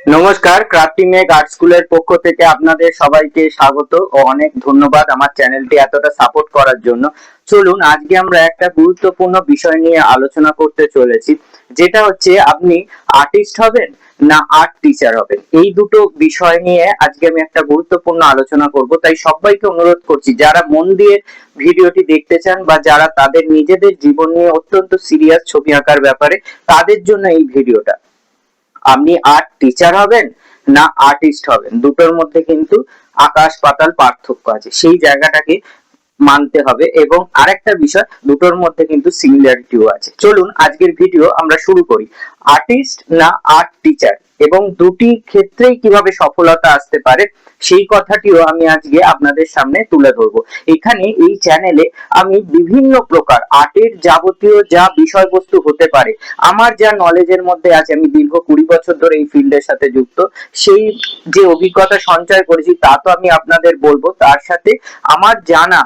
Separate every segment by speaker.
Speaker 1: নমস্কার, crafty make art স্কুলের পক্ষ থেকে আপনাদের সবাইকে স্বাগত ও অনেক ধন্যবাদ আমার চ্যানেলটি এতটা সাপোর্ট করার জন্য। চলুন আজকে আমরা একটা গুরুত্বপূর্ণ বিষয় নিয়ে আলোচনা করতে চলেছি, যেটা হচ্ছে আপনি আর্টিস্ট হবেন না আর্ট টিচার হবেন। এই দুটো বিষয় নিয়ে আজকে আমি একটা গুরুত্বপূর্ণ আলোচনা করব। তাই সবাইকে অনুরোধ করছি, যারা মন দিয়ে ভিডিওটি দেখতে চান বা যারা তাদের নিজেদের জীবন নিয়ে অত্যন্ত সিরিয়াস ছবি আঁকার ব্যাপারে, তাদের জন্য এই ভিডিওটা। আপনি আর্ট টিচার হবেন না আর্টিস্ট হবেন, দুটোর মধ্যে কিন্তু আকাশ পাতাল পার্থক্য আছে, সেই জায়গাটাকে মানতে হবে। এবং আরেকটা বিষয়, দুটোর মধ্যে কিন্তু সিমিলারিটিও আছে। চলুন আজকের ভিডিও আমরা শুরু করি। আর্টিস্ট না আর্ট টিচার, এবং দুটি ক্ষেত্রেই কিভাবে সফলতা আসতে পারে সেই কথাটিও আমি আজকে আপনাদের সামনে তুলে ধরবো। এখানে এই চ্যানেলে আমি বিভিন্ন প্রকার আর্টের যাবতীয় যা বিষয়বস্তু হতে পারে, আমার যা নলেজের মধ্যে আছে, আমি দীর্ঘ 20 বছর ধরে এই ফিল্ডের সাথে যুক্ত, সেই যে অভিজ্ঞতা সঞ্চয় করেছি তা তো আমি আপনাদের বলবো। তার সাথে আমার জানা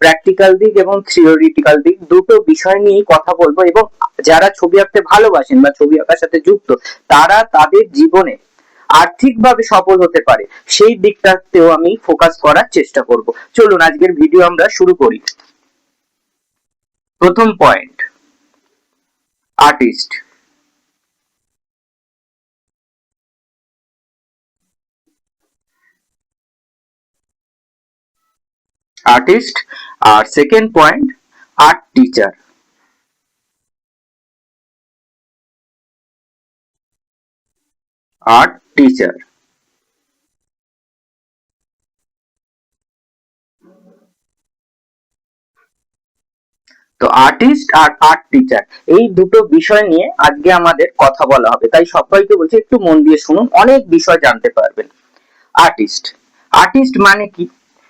Speaker 1: প্র্যাকটিক্যাল দিক এবং থিওরিটিক্যাল দিক, দুটো বিষয় নিয়ে কথা বলবো। এবং যারা ছবি আঁকতে ভালোবাসেন বা ছবি আঁকার সাথে যুক্ত, তারা তাদের জীবনে আর্থিকভাবে সফল হতে পারে সেই দিকটাতেও আমি ফোকাস করার চেষ্টা করব। চলুন আজকের ভিডিও আমরা শুরু করি। প্রথম পয়েন্ট, আর্টিস্ট। আর্টিস্ট। আর second point, art teacher. Art teacher. তো আর্টিস্ট আর আর্ট টিচার, এই দুটো বিষয় নিয়ে আজকে আমাদের কথা বলা হবে। তাই সবাইকে বলছি একটু মন দিয়ে শুনুন, অনেক বিষয় জানতে পারবেন। আর্টিস্ট। আর্টিস্ট মানে কি?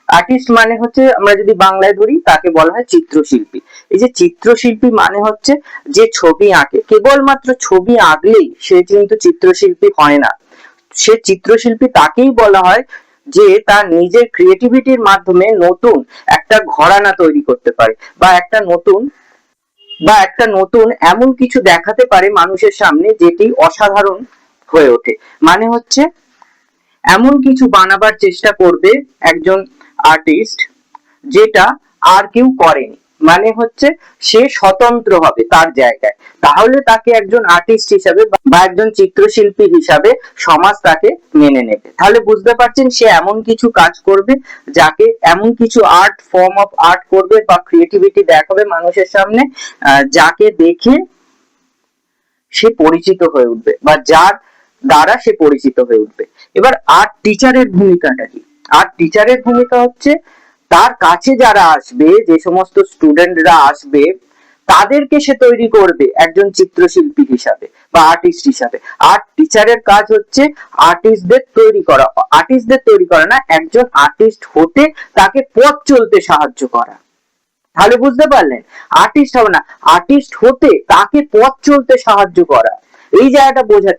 Speaker 1: আর্টিস্ট মানে হচ্ছে, আমরা যদি বাংলায় ধরি, তাকে বলা হয় চিত্রশিল্পী। এই যে চিত্রশিল্পী মানে হচ্ছে যে ছবি আঁকে, কেবলমাত্র ছবি আঁকলেই সে কিন্তু চিত্রশিল্পী হয় না। সে চিত্রশিল্পী তাকেই বলা হয় যে তার নিজের ক্রিয়েটিভিটির মাধ্যমে নতুন একটা ঘরানা তৈরি করতে পারে, বা একটা নতুন এমন কিছু দেখাতে পারে মানুষের সামনে যেটি অসাধারণ হয়ে ওঠে। মানে হচ্ছে এমন কিছু বানাবার চেষ্টা করবে একজন আর্টিস্ট, যেটা আর কেউ করেনি। মানে হচ্ছে সে স্বতন্ত্র হবে তার জায়গায়, তাহলে তাকে একজন আর্টিস্ট হিসাবে বা একজন চিত্রশিল্পী হিসাবে সমাজ তাকে মেনে নেবে। তাহলে বুঝতে পারছেন, সে এমন কিছু কাজ করবে, যাকে এমন কিছু আর্ট, ফর্ম অফ আর্ট করবে বা ক্রিয়েটিভিটি দেখাবে মানুষের সামনে, যাকে দেখে সে পরিচিত হয়ে উঠবে বা যার দ্বারা সে পরিচিত হয়ে উঠবে। এবার আর্ট টিচারের ভূমিকাটা কি? আর্ট টিচারের ভূমিকা হচ্ছে, তার কাছে যারা আসবে, যে সমস্ত স্টুডেন্টরা আসবে, তাদেরকে সে তৈরি করবে একজন চিত্রশিল্পী হিসাবে বা আর্টিস্ট হিসাবে। আর্ট টিচারের কাজ হচ্ছে আর্টিস্টদের তৈরি করা, আর্টিস্টদের তৈরি করা না, একজন আর্টিস্ট হতে তাকে পথ চলতে সাহায্য করা। তাহলে বুঝতে পারলেন, আর্টিস্ট হবে না, আর্টিস্ট হতে তাকে পথ চলতে সাহায্য করা। এই জায়গাটা বোঝার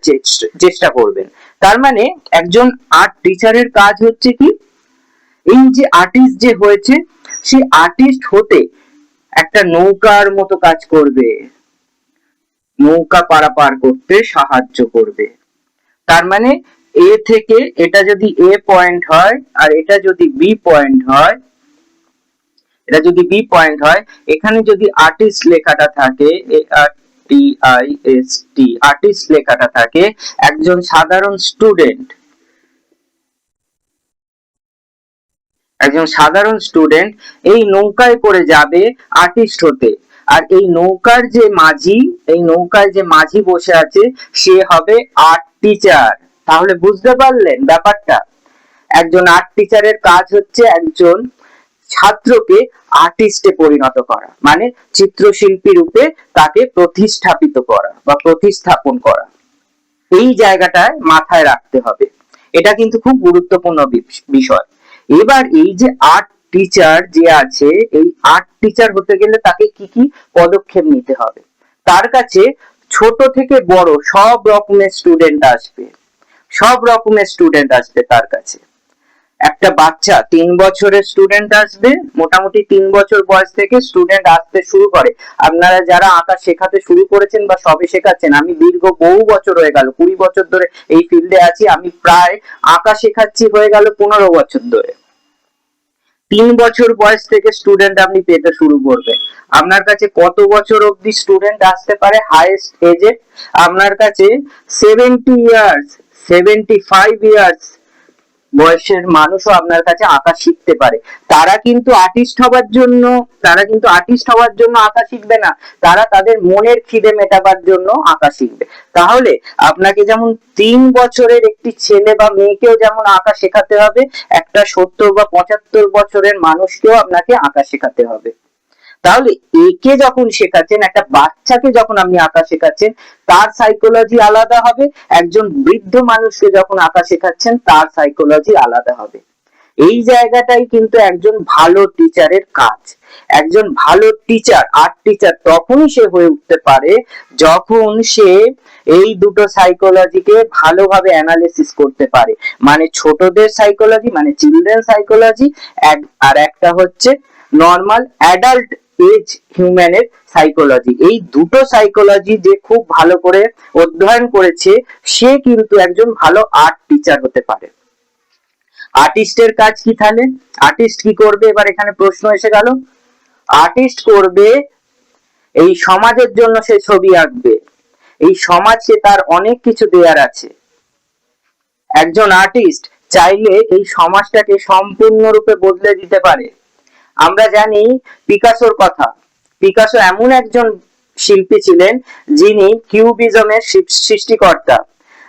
Speaker 1: চেষ্টা করবেন। তার মানে একজন আর্ট টিচারের কাজ হচ্ছে কি, এই যে আর্টিস্ট যে হয়েছে, সে আর্টিস্ট হতে একটা নৌকার মতো কাজ করবে, নৌকা পারাপার করতে সাহায্য করবে। তার মানে এ থেকে এটা যদি এ পয়েন্ট হয় আর এটা যদি বি পয়েন্ট হয়, এখানে যদি আর্টিস্ট লেখাটা থাকে, ARTIST, আর্টিস্ট লেখাটা থাকে, একজন সাধারণ স্টুডেন্ট এই নৌকায় করে যাবে আর্টিস্ট হতে। আর এই নৌকায় যে মাঝি বসে আছে, সে হবে আর্ট টিচার। তাহলে বুঝতে পারলেন ব্যাপারটা। একজন আর্ট টিচারের কাজ হচ্ছে একজন ছাত্রকে আর্টিস্টে পরিণত করা, মানে চিত্রশিল্পী রূপে তাকে প্রতিস্থাপন করা। এই জায়গাটায় মাথায় রাখতে হবে, এটা কিন্তু খুব গুরুত্বপূর্ণ বিষয়। এবার এই যে আর্ট টিচার যে আছে, এই আর্ট টিচার হতে গেলে তাকে কি কি পদক্ষেপ নিতে হবে? তার কাছে ছোট থেকে বড় সব রকমের স্টুডেন্ট আসবে তার কাছে। একটা বাচ্চা 3 বছরের স্টুডেন্ট আসবে, মোটামুটি 3 বছর বয়স থেকে স্টুডেন্ট আসতে শুরু করে। আপনারা যারা আঁকা শেখাতে শুরু করেছেন বা সবে শেখাচ্ছেন, আমি দীর্ঘ বহু বছর হয়ে গেল, 20 বছর ধরে এই ফিল্ডে আছি, আমি প্রায় আঁকা শেখাচ্ছি হয়ে গেল 15 বছর ধরে। 3 বছর বয়স থেকে স্টুডেন্ট আপনি পেতে শুরু করবেন। আপনার কাছে কত বছর অবধি স্টুডেন্ট আসতে পারে? হাইয়েস্ট এজে আপনার কাছে 70 ইয়ার্স, 75 ইয়ার্স বয়সের মানুষও আপনার কাছে আঁকা শিখতে পারে। তারা কিন্তু আর্টিস্ট হওয়ার জন্য আঁকা শিখবে না, তারা তাদের মনের খিদে মেটাবার জন্য আঁকা শিখবে। তাহলে আপনাকে যেমন 3 বছরের একটি ছেলে বা মেয়েকেও যেমন আঁকা শেখাতে হবে, একটা 70 বা 75 বছরের মানুষকেও আপনাকে আঁকা শেখাতে হবে। তাহলে একে যখন শেখাচ্ছেন, একটা বাচ্চাকে যখন আপনি আঁকা শেখাচ্ছেন, তার সাইকোলজি আলাদা হবে। একজন বৃদ্ধ মানুষকে যখন আঁকা শেখাচ্ছেন, তার সাইকোলজি আলাদা হবে। এই জায়গাটাই কিন্তু একজন ভালো টিচারের কাজ। একজন ভালো টিচার, আর্ট টিচার তখনই সে হয়ে উঠতে পারে যখন সে এই দুটো সাইকোলজিকে ভালোভাবে অ্যানালিসিস করতে পারে। মানে ছোটদের সাইকোলজি, মানে চিলড্রেন সাইকোলজি, আর একটা হচ্ছে নর্মাল অ্যাডাল্ট এজ হিউম্যানের সাইকোলজি। এই দুটো সাইকোলজি যে খুব ভালো করে অধ্যয়ন করেছে, সে কিন্তু একজন ভালো আর্ট টিচার হতে পারে। আর্টিস্টের কাজ কি তাহলে? আর্টিস্ট কি করবে? এবার এখানে প্রশ্ন এসে গেল। আর্টিস্ট করবে, এই সমাজের জন্য সে ছবি আঁকবে। এই সমাজকে তার অনেক কিছু দেয়ার আছে। একজন আর্টিস্ট চাইলে এই সমাজটাকে সম্পূর্ণরূপে বদলে দিতে পারে। আমরা জানি পিকাসোর কথা। পিকাসো এমন একজন শিল্পী ছিলেন যিনি কিউবিজমের সৃষ্টিকর্তা,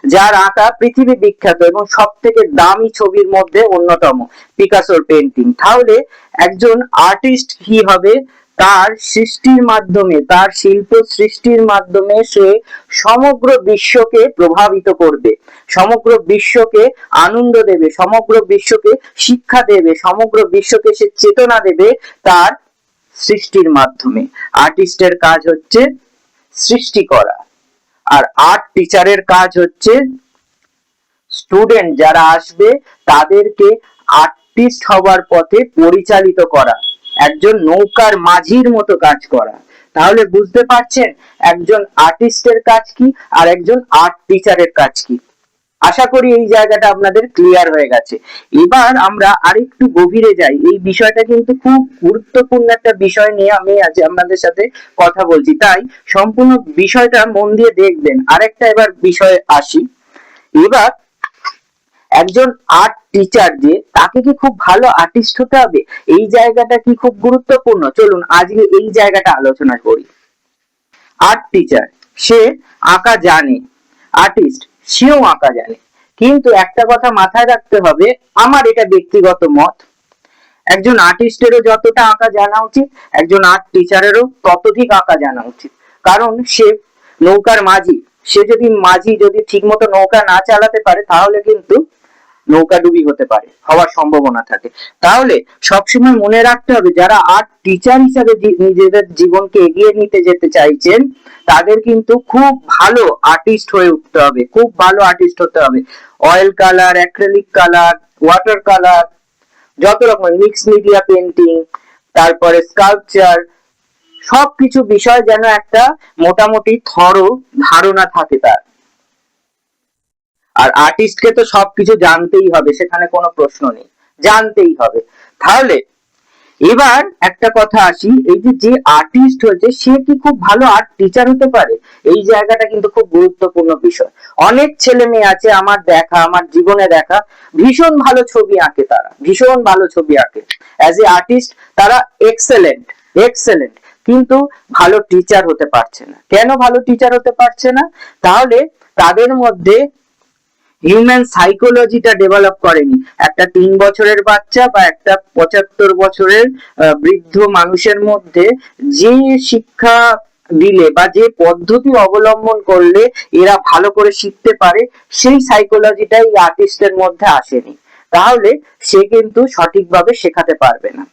Speaker 1: যার আঁকা পৃথিবী বিখ্যাত এবং সব থেকে দামি ছবির মধ্যে অন্যতম পিকাসোর পেন্টিং। তাহলে একজন আর্টিস্ট কি হবে? তার সৃষ্টির মাধ্যমে, তার শিল্প সৃষ্টির মাধ্যমে সে সমগ্র বিশ্বকে প্রভাবিত করবে, সমগ্র বিশ্বকে আনন্দ দেবে, সমগ্র বিশ্বকে শিক্ষা দেবে, সমগ্র বিশ্বকে সে চেতনা দেবে তার সৃষ্টির মাধ্যমে। আর্টিস্টের কাজ হচ্ছে সৃষ্টি করা, আর আর্ট টিচারের কাজ হচ্ছে স্টুডেন্ট যারা আসবে তাদেরকে আর্টিস্ট হওয়ার পথে পরিচালিত করা, একজন নৌকার মাঝির মতো কাজ করা। তাহলে বুঝতে পারছেন একজন আর্টিস্টের কাজ কি আর একজন আর্ট টিচারের কাজ কি। আশা করি এই জায়গাটা আপনাদের ক্লিয়ার হয়ে গেছে। এবার আমরা আরেকটু গভীরে যাই। এই বিষয়টা কিন্তু খুব গুরুত্বপূর্ণ একটা বিষয় নিয়ে আমি আজ আপনাদের সাথে কথা বলছি, তাই সম্পূর্ণ বিষয়টা মন দিয়ে দেখবেন। আরেকটা এবার বিষয়ে আসি। এবার একজন আর্ট টিচার, যে তাকে কি খুব ভালো আর্টিস্ট হতে হবে? এই জায়গাটা কি খুব গুরুত্বপূর্ণ? চলুন আজকে এই জায়গাটা আলোচনা করি। আর্ট টিচার সে আঁকা জানে, আর্টিস্ট সেও আঁকা জানে, কিন্তু একটা কথা মাথায় রাখতে হবে, আমার এটা ব্যক্তিগত মত, একজন আর্টিস্টেরও যতটা আঁকা জানা উচিত, একজন আর্ট টিচারেরও ততোধিক আঁকা জানা উচিত। কারণ সে নৌকার মাঝি, সে যদি ঠিক মতো নৌকা না চালাতে পারে, তাহলে কিন্তু নৌকা ডুবি হতে পারে, হওয়ার সম্ভাবনা থাকে। তাহলে সবসময় মনে রাখতে হবে, যারা আর্ট টিচার হিসাবে নিজেদের জীবনকে এগিয়ে নিতে যেতে চাইছেন, তাদের কিন্তু খুব ভালো আর্টিস্ট হয়ে উঠতে হবে, খুব ভালো আর্টিস্ট হতে হবে। Oil colour, acrylic colour, water colour, যত রকম মিক্স মিডিয়া পেন্টিং, তারপরে স্কাল্পচার, সবকিছু বিষয় যেন একটা মোটামুটি থরো ধারণা থাকে তার। আর আর্টিস্টকে তো সবকিছু জানতেই হবে, সেখানে কোনো প্রশ্ন নেই, জানতেই হবে। তাহলে এবার একটা কথা আসি, এই যে আর্টিস্ট হয়েছে সে কি খুব ভালো আর্ট টিচার হতে পারে? এই জায়গাটা কিন্তু খুব গুরুত্বপূর্ণ বিষয়। অনেক ছেলে মেয়ে আছে আমার দেখা, আমার জীবনে দেখা, ভীষণ ভালো ছবি আঁকে, তারা ভীষণ ভালো ছবি আঁকে, অ্যাজ এ আর্টিস্ট তারা এক্সেলেন্ট, এক্সেলেন্ট, কিন্তু ভালো টিচার হতে পারছে না। কেন ভালো টিচার হতে পারছে না? তাহলে তাদের মধ্যে হিউম্যান সাইকোলজিটা ডেভেলপ করেনি। একটা 3 বছরের বাচ্চা বা একটা 75 বছরের বৃদ্ধ মানুষের মধ্যে যে শিক্ষা দিলে বা যে পদ্ধতি অবলম্বন করলে এরা ভালো করে শিখতে পারে, সেই সাইকোলজিটাই আর্টিস্টের মধ্যে আসেনি। তাহলে সে কিন্তু সঠিকভাবে শেখাতে পারবে না।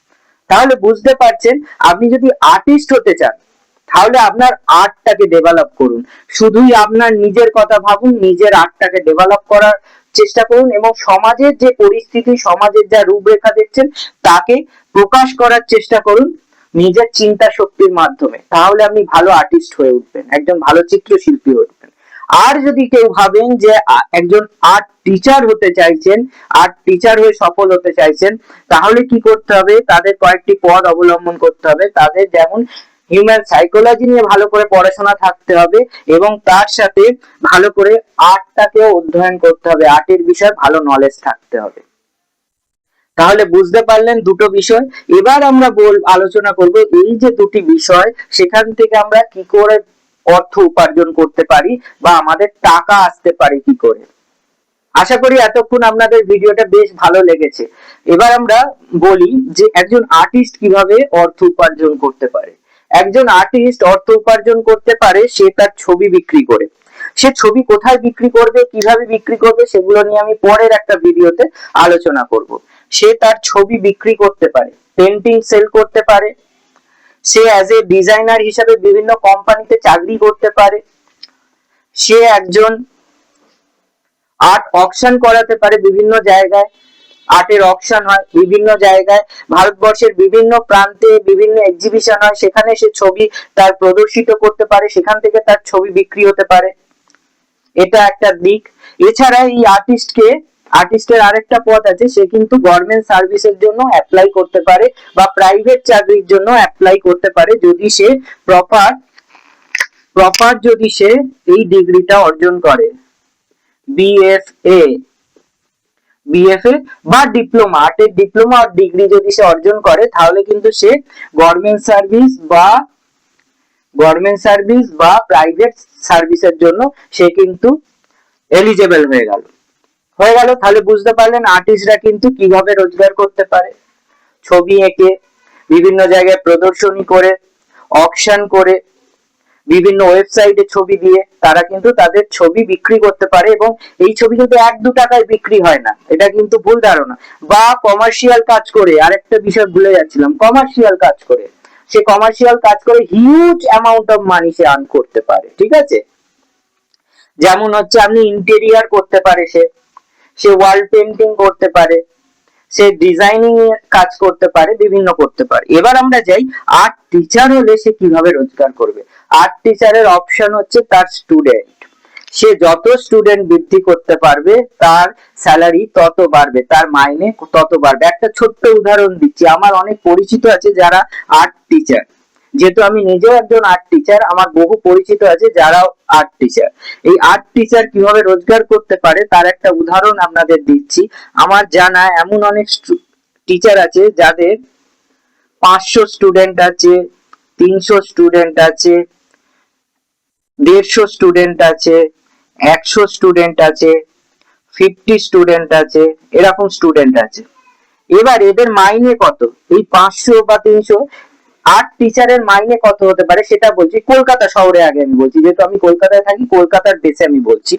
Speaker 1: তাহলে বুঝতে পারছেন, আপনি যদি আর্টিস্ট হতে চান, তাহলে আপনার আর্টটাকে ডেভেলপ করুন। শুধুই আপনার নিজের কথা ভাবুন, নিজের আর্টটাকে ডেভেলপ করার চেষ্টা করুন এবং সমাজের যে পরিস্থিতি, সমাজের যা রূপরেখা দেখছেন তাকে প্রকাশ করার চেষ্টা করুন নিজের চিন্তা শক্তির মাধ্যমে। তাহলে আপনি ভালো আর্টিস্ট হয়ে উঠবেন, একজন ভালো চিত্রশিল্পী হয়ে উঠবেন। আর যদি কেউ ভাবেন যে একজন আর্ট টিচার হতে চাইছেন, আর্ট টিচার হয়ে সফল হতে চাইছেন, তাহলে কি করতে হবে? তাদের কয়েকটি পথ অবলম্বন করতে হবে। তাদের যেমন হিউম্যান সাইকোলজি নিয়ে ভালো করে পড়াশোনা থাকতে হবে এবং তার সাথে ভালো করে আর্টটাকেও অধ্যয়ন করতে হবে, আর্টের বিষয়ে ভালো নলেজ থাকতে হবে। তাহলে বুঝতে পারলেন দুটো বিষয়। এবার আমরা আলোচনা করব এই যে দুটি বিষয়, সেখান থেকে আমরা কি করে অর্থ উপার্জন করতে পারি বা আমাদের টাকা আসতে পারে কি করে। আশা করি এতক্ষণ আপনাদের ভিডিওটা বেশ ভালো লেগেছে। এবার আমরা বলি যে একজন আর্টিস্ট কিভাবে অর্থ উপার্জন করতে পারে। একজন আর্টিস্ট অর্থ উপার্জন করতে পারে সে তার ছবি বিক্রি করে। সে ছবি কোথায় বিক্রি করবে, কিভাবে বিক্রি করবে, সেগুলো নিয়ে আমি পরের একটা ভিডিওতে আলোচনা করব। সে তার ছবি বিক্রি করতে পারে, পেন্টিং সেল করতে পারে, সে অ্যাজ এ ডিজাইনার হিসেবে বিভিন্ন কোম্পানিতে চাকরি করতে পারে, সে একজন আর্ট অকশন করাতে পারে বিভিন্ন জায়গায়। আর্টের অকশন হয় বিভিন্ন জায়গায়, ভারতবর্ষের বিভিন্ন প্রান্তে বিভিন্ন এক্সিবিশন হয়, সেখানে সে ছবি তার প্রদর্শিত করতে পারে, সেখান থেকে তার ছবি বিক্রি হতে পারে। এটা একটা দিক। এছাড়া এই আর্টিস্টের আরেকটা পথ আছে, সে কিন্তু গভর্নমেন্ট সার্ভিসের জন্য অ্যাপ্লাই করতে পারে বা প্রাইভেট চাকরির জন্য অ্যাপ্লাই করতে পারে, যদি সে প্রপার যদি সে এই ডিগ্রিটা অর্জন করে, বিএফএ বা ডিপ্লোমা, আর্টের ডিপ্লোমা আর ডিগ্রি যদি সে অর্জন করে, তাহলে কিন্তু সে গভর্নমেন্ট সার্ভিস বা প্রাইভেট সার্ভিসের জন্য সে কিন্তু এলিজেবল হয়ে গেল। তাহলে বুঝতে পারলেন আর্টিস্টরা কিন্তু কিভাবে রোজগার করতে পারে। ছবি এঁকে, বিভিন্ন জায়গায় প্রদর্শনী করে, অকশন করে, বিভিন্ন ওয়েবসাইটে ছবি দিয়ে তারা কিন্তু তাদের ছবি বিক্রি করতে পারে। এবং এই ছবি কিন্তু 1-2 টাকায় বিক্রি হয় না, এটা কিন্তু ভুল ধারণা। বা কমার্শিয়াল কাজ করে, আরেকটা বিষয় ভুলে যাচ্ছিলাম, কমার্শিয়াল কাজ করে huge amount of money say earn করতে পারে। ঠিক আছে, যেমন হচ্ছে আপনি ইন্টেরিয়ার করতে পারে, সে ওয়াল পেন্টিং করতে পারে, সে ডিজাইনিং এর কাজ করতে পারে, বিভিন্ন করতে পারে। এবার আমরা যাই আর্ট টিচার হলে সে কিভাবে রোজগার করবে। আর্ট টিচারের অপশন হচ্ছে তার স্টুডেন্ট। সে যত স্টুডেন্ট বৃদ্ধি করতে পারবে তার স্যালারি তত বাড়বে, তার মাইনে তত বাড়বে। একটা ছোট্ট উদাহরণ দিচ্ছি, আমার অনেক পরিচিত আছে যারা আর্ট টিচার, যেহেতু আমি নিজেও একজন আর্ট টিচার, আমার বহু পরিচিত আছে যারা আর্ট টিচার। এই আর্ট টিচার কিভাবে রোজগার করতে পারে তার একটা উদাহরণ আপনাদের দিচ্ছি। আমার জানা এমন অনেক টিচার আছে যাদের 500 স্টুডেন্ট আছে, 300 স্টুডেন্ট আছে, 150 স্টুডেন্ট আছে, 100 স্টুডেন্ট আছে, 50 স্টুডেন্ট আছে, এরকম স্টুডেন্ট আছে। এবার এদের মাইনে কত? এই 500 বা 300 আর্ট টিচারের মাইনে কত হতে পারে সেটা বলছি। কলকাতা শহরে আগে আমি বলছি, যেহেতু আমি কলকাতায় থাকি, কলকাতার বেসে আমি বলছি।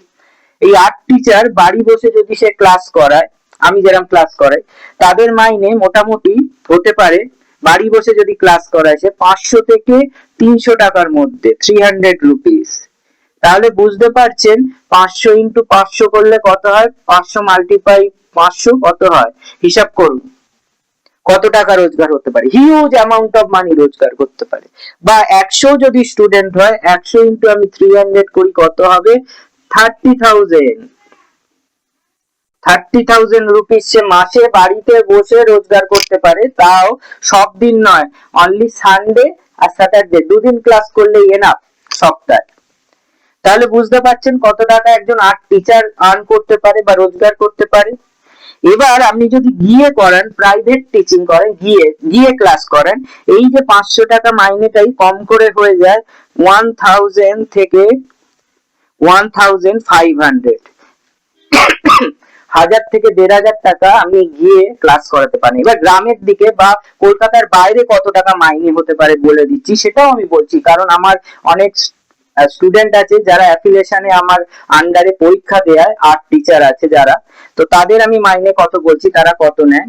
Speaker 1: এই আর্ট টিচার বাড়ি বসে যদি সে ক্লাস করায়, আমি যেরকম ক্লাস করাই, তাদের মাইনে মোটামুটি হতে পারে, বাড়ি বসে যদি ক্লাস করায় সে 500 থেকে 300 টাকার মধ্যে, 300 রুপিস। তাহলে বুঝতে পারছেন 500 ইন্টু 500 করলে কত হয়, 500 মাল্টিপ্লাই 500 কত হয়, হিসাব করুন কত টাকা রোজগার হতে পারে, হিউজ অ্যামাউন্ট অফ মানি রোজগার করতে পারে। বা 100 যদি স্টুডেন্ট হয়, 100 ইন্টু আমি 300 করি, কত হবে, 30,000 রুপিস সে মাসে বাড়িতে বসে রোজগার করতে পারে। তাও সব দিন নয়, অনলি সানডে আর স্যাটারডে, 2 দিন ক্লাস করলেই এনাফ সপ্তাহে। তাহলে বুঝতে পারছেন কত টাকা একজন আর্ট টিচার আর্ন করতে পারে বা রোজগার করতে পারে। এবার আপনি যদি গিয়ে করেন, প্রাইভেট টিচিং করেন, গিয়ে ক্লাস করেন, এই যে 500 টাকা মাইনেটাই কম করে হয়ে যায় 1000 থেকে 1500, 1000 থেকে 1500 টাকা আমি গিয়ে ক্লাস করাতে পারি। এবার গ্রামের দিকে বা কলকাতার বাইরে কত টাকা মাইনে হতে পারে বলে দিচ্ছি, সেটাও আমি বলছি, কারণ আমার অনেক স্টুডেন্ট আছে যারা অ্যাফিলিয়েশনে আমার আন্ডারে পরীক্ষা দেয়, আর্ট টিচার আছে যারা, তো তাদের আমি মাইনে কত বলছি, তারা কত নেয়।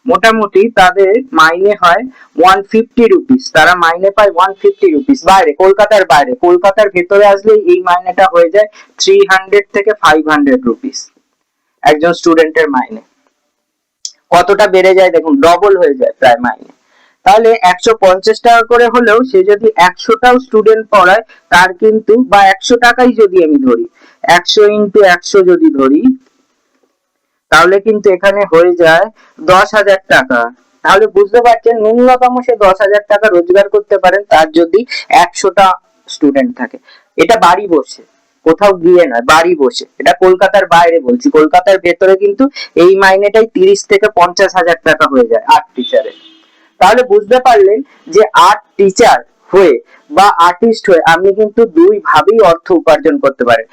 Speaker 1: মোটামুটি তাদের মাইনে হয় 150 রুপিস, তারা মাইনে পায় 150 রুপিস বাইরে, কলকাতার বাইরে। কলকাতার ভেতরে আসলে এই মাইনেটা হয়ে যায় 300 থেকে 500 রুপিস। একজন স্টুডেন্টের মাইনে কতটা বেড়ে যায় দেখুন, ডবল হয়ে যায় প্রায় মাইনে। তাহলে 150 টাকা করে হলেও সে যদি 100টাও স্টুডেন্ট পড়ায় তার কিন্তু, বা 100 টাকাই যদি আমি ধরি, 100 ইন্টু 100 যদি ধরি, তাহলে কিন্তু এখানে হয়ে যায় 10,000 টাকা। তাহলে বুঝতে পারছেন ন্যূনতম সে 10,000 টাকা রোজগার করতে পারেন তার যদি 100টা স্টুডেন্ট থাকে। এটা বাড়ি বসে, কোথাও গিয়ে নয়, বাড়ি বসে। এটা কলকাতার বাইরে বলছি, কলকাতার ভেতরে কিন্তু এই মাইনেটাই 30 থেকে 50,000 টাকা হয়ে যায় আর্ট টিচারের। তাহলে বুঝতে পারলেন যে আর্ট টিচার হয়ে বা আর্টিস্ট হয়ে আপনি কিন্তু দুই ভাবেই অর্থ উপার্জন করতে পারেন।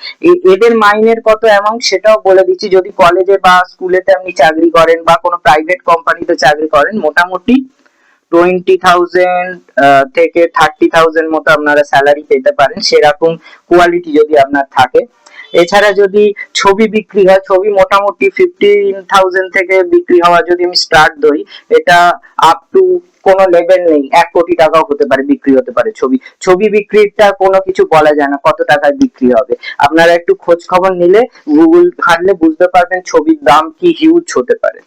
Speaker 1: এদের মাইনের কত অ্যামাউন্ট সেটাও বলে দিচ্ছি। যদি কলেজে বা স্কুলেতে আপনি চাকরি করেন বা কোনো প্রাইভেট কোম্পানিতে চাকরি করেন, মোটামুটি 20,000 থেকে 30,000 মতো আপনারা স্যালারি পেতে পারেন, সেরকম কোয়ালিটি যদি আপনার থাকে। এছাড়া যদি ছবি বিক্রি হয়, ছবি মোটামুটি 15,000 থেকে বিক্রি হওয়া যদি আমি স্টার্ট ধরি, এটা আপ টু কোনো লেভেল নেই, 1 কোটি টাকাও হতে পারে, বিক্রি হতে পারে ছবি বিক্রিটা কোনো কিছু বলা যায় না কত টাকায় বিক্রি হবে। আপনারা একটু খোঁজ খবর নিলে, গুগল ঘাটলে বুঝতে পারবেন ছবির দাম কি হিউজ হতে পারে।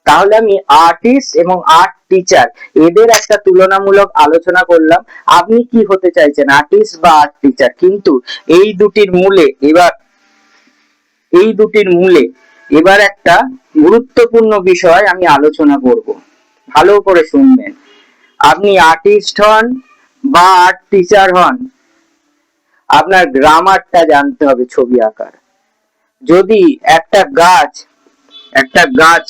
Speaker 1: তাহলে আমি আর্টিস্ট এবং আর্ট টিচার এদের একটা তুলনামূলক আলোচনা করলাম। আপনি কি হতে চাইছেন, আর্টিস্ট বা আর্ট টিচার? কিন্তু এই দুটির মূলে এবার একটা গুরুত্বপূর্ণ বিষয় আমি আলোচনা করব, ভালো করে শুনবেন। আপনি আর্টিস্ট হন বা আর্ট টিচার হন, আপনার গ্রামারটা জানতে হবে ছবি আঁকার। যদি একটা গাছ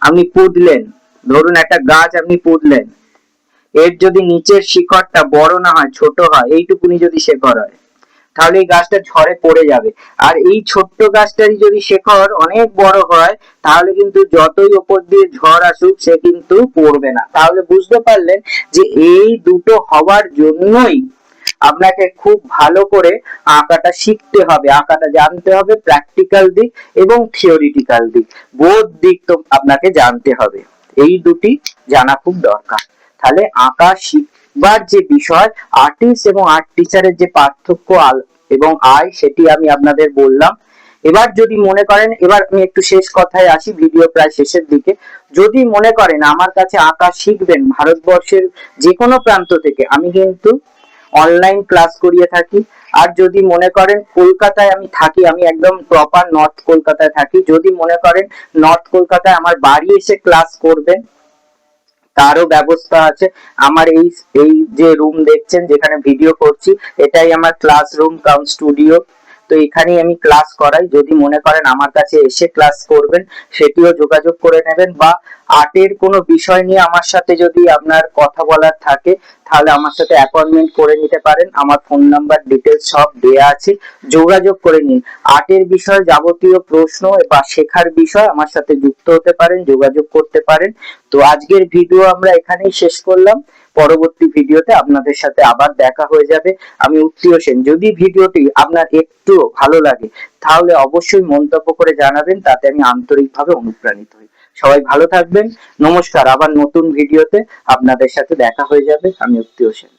Speaker 1: আপনি পুঁতলেন, ধরুন একটা গাছ আপনি পুঁতলেন, এর যদি নিচের শিকড়টা বড় না হয়, ছোট হয়, এইটুকুনি যদি শেকড় হয়, তাহলে এই গাছটা ঝড়ে পড়ে যাবে। আর এই ছোট্ট গাছটারই যদি শেকড় অনেক বড় হয়, তাহলে কিন্তু যতই ওপর দিয়ে ঝড় আসুক সে কিন্তু পড়বে না। তাহলে বুঝতে পারলেন যে এই দুটো হওয়ার জন্যই আপনাকে খুব ভালো করে আঁকাটা শিখতে হবে, আঁকাটা জানতে হবে, প্র্যাকটিক্যাল দিক এবং থিওরিটিক্যাল দিক, বোধ দিক তো আপনাকে জানতে হবে। এই দুটি জানা খুব দরকার। তাহলে আঁকা শিখবার যে বিষয়, আর্টিস্ট এবং আর্ট টিচারের যে পার্থক্য এবং আয়, সেটি আমি আপনাদের বললাম। এবার যদি মনে করেন, এবার আমি একটু শেষ কথায় আসি, ভিডিও প্রায় শেষের দিকে। যদি মনে করেন আমার কাছে আঁকা শিখবেন, ভারতবর্ষের যে কোনো প্রান্ত থেকে আমি কিন্তু অনলাইন ক্লাস করিয়ে থাকি। আর যদি মনে করেন কলকাতায় আমি থাকি, আমি একদম প্রপার নর্থ কলকাতায় থাকি, যদি মনে করেন নর্থ কলকাতায় আমার বাড়ি এসে ক্লাস করবেন, তারও ব্যবস্থা আছে। আমার এই যে রুম দেখছেন, যেখানে ভিডিও করছি, এটাই আমার ক্লাসরুম কাম স্টুডিও। তো এখানেই আমি ক্লাস করাই। যদি মনে করেন আমার কাছে এসে ক্লাস করবেন, সেটিও যোগাযোগ করে নেবেন। বা আর্টের কোনো বিষয় নিয়ে আমার সাথে যদি আপনার কথা বলার থাকে, তাহলে আমার সাথে অ্যাপয়েন্টমেন্ট করে নিতে পারেন। আমার ফোন নাম্বার ডিটেলস সব দেয়া আছে, যোগাযোগ করে নিন। আর্টের বিষয়ে যাবতীয় প্রশ্ন বা শেখার বিষয় আমার সাথে যুক্ত হতে পারেন, যোগাযোগ করতে পারেন। তো আজকের ভিডিও আমরা এখানেই শেষ করলাম। পরবর্তী ভিডিওতে আপনাদের সাথে আবার দেখা হয়ে যাবে। আমি উত্তীয় সেন। যদি ভিডিওটি আপনার একটু ভালো লাগে, তাহলে অবশ্যই মন্তব্য করে জানাবেন, তাতে আমি আন্তরিকভাবে অনুপ্রাণিত হই। সবাই ভালো থাকবেন, নমস্কার। আবার নতুন ভিডিওতে আপনাদের সাথে দেখা হয়ে যাবে। আমি উত্তীয় সেন।